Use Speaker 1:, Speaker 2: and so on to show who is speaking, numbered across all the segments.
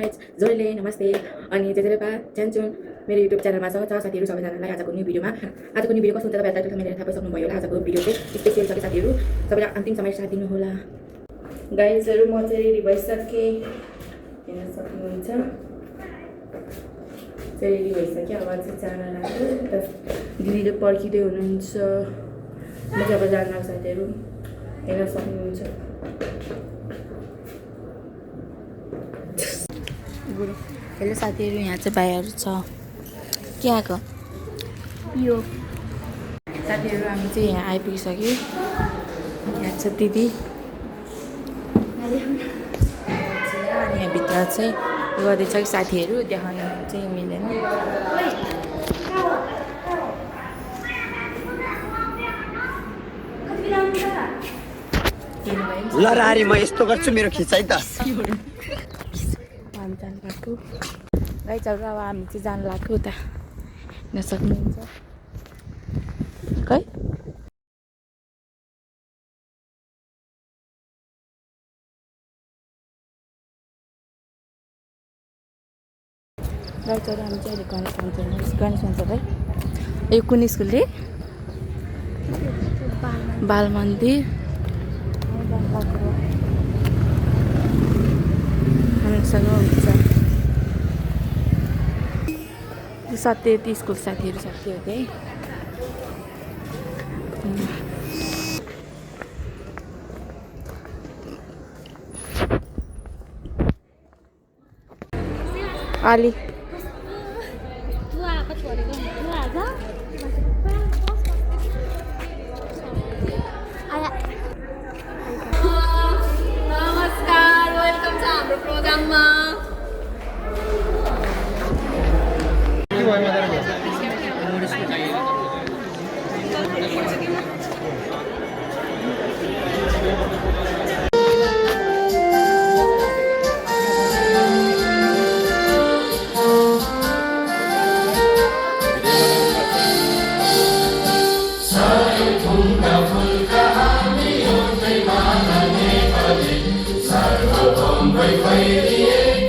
Speaker 1: Guys जहिले नमस्ते अनि त्यतिबेला जान्छौँ मेरो युट्युब च्यानलमा छ साथीहरू सबैजनालाई आजको न्यू भिडियोमा कस्तो हुन्छ तपाईहरुले टाइटल थमेर थाहा पाइसक्नुभयो होला। आजको भिडियो चाहिँ स्पेशल छ साथीहरू, सबैलाई अन्तिमसम्म साथ दिनु होला। गाइजहरु म चाहिँ रेडी भइसके, हेर्न सक्नुहुन्छ चाहिँ रेडी भइसके। अब चाहिँ जान लाग्यो त दिदीले पर्खिदै हुनुहुन्छ। म चाहिँ अब जान लाग्छ साथीहरू, हेर्न सक्नुहुन्छ।
Speaker 2: हेलो साथीहरू, यहाँ चाहिँ भाइहरू छ। के आएको यो
Speaker 1: साथीहरू हामी चाहिँ यहाँ आइपुगिसक्यो। यहाँ छ दिदी
Speaker 2: अनि यहाँभित्र चाहिँ गर्दैछ कि साथीहरू देखाउन चाहिँ मिलेन।
Speaker 3: ल रारी म यस्तो गर्छु, मेरो खिचाइ त
Speaker 2: हामी जानु लाग्यो गाइजहरू। अब हामी चाहिँ जानु लाग्यो उता, हेर्न सक्नुहुन्छ खै। गाइजहरू हामी चाहिँ अहिले गणेश भन्छ भाइ। यो कुन स्कुल रे? बाल मन्दिर हामीसँग हुन्छ। सत्य स्कुल साथीहरू सत्य हो त्यही। अलि
Speaker 4: नमस्कार, वेलकम छ हाम्रो प्रोग्राममा।
Speaker 5: Sarvabhaum Vaidhyam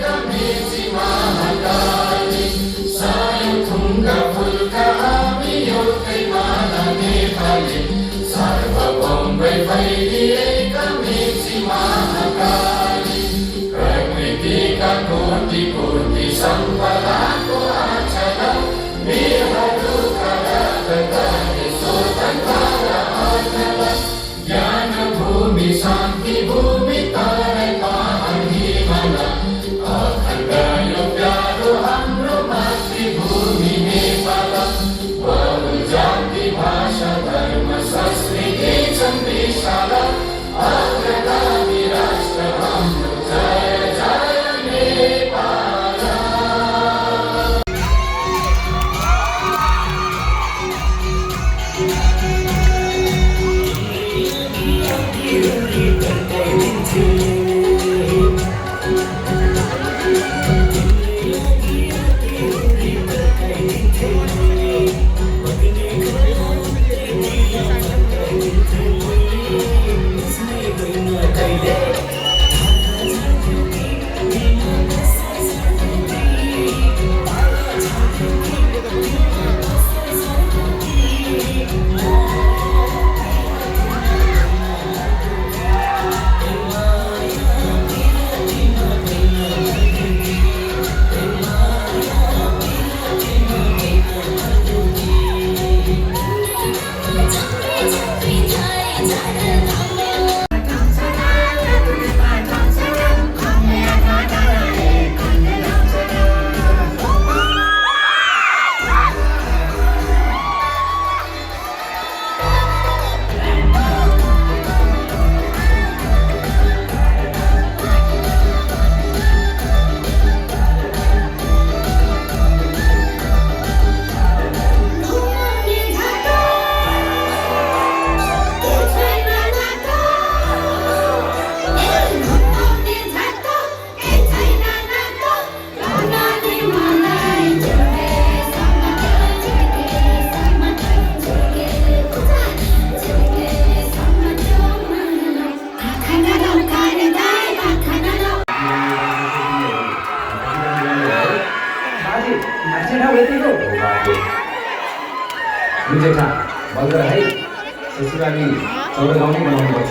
Speaker 5: मान्छे नभएदेखिको जुन चाहिँ बल्ल है त्यसको लागि चौध गाउँ नै बनाउनुपर्छ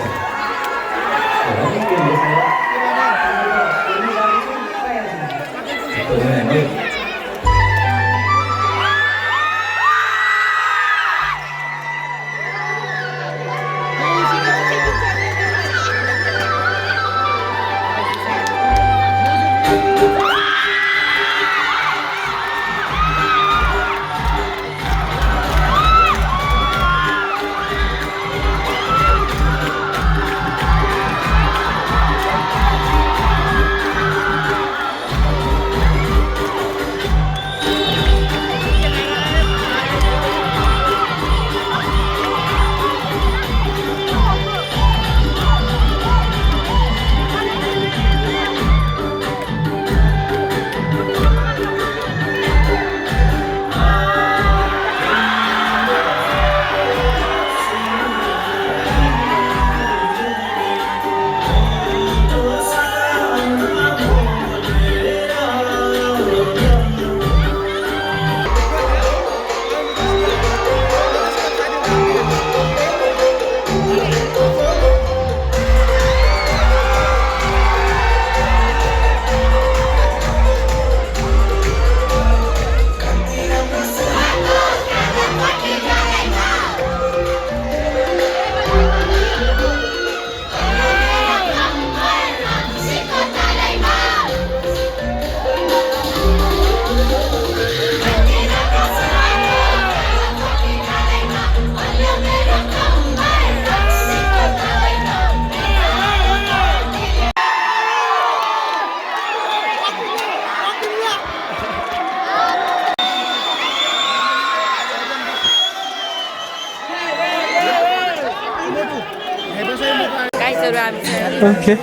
Speaker 2: गाइसहरु हामी चाहिँ
Speaker 6: ओके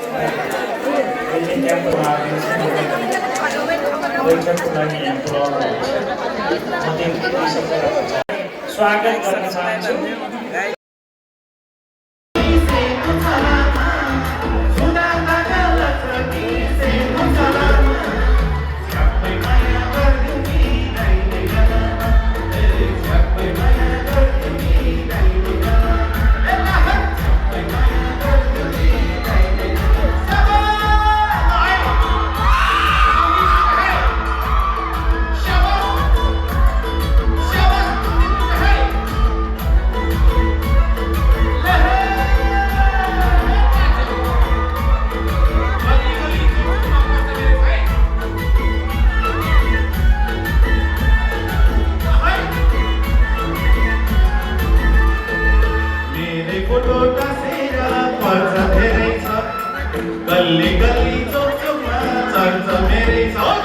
Speaker 7: स्वागत गर्न चाहन्छु
Speaker 8: गल्ली गल्ली चौक चौकमा चर्च मेरै छ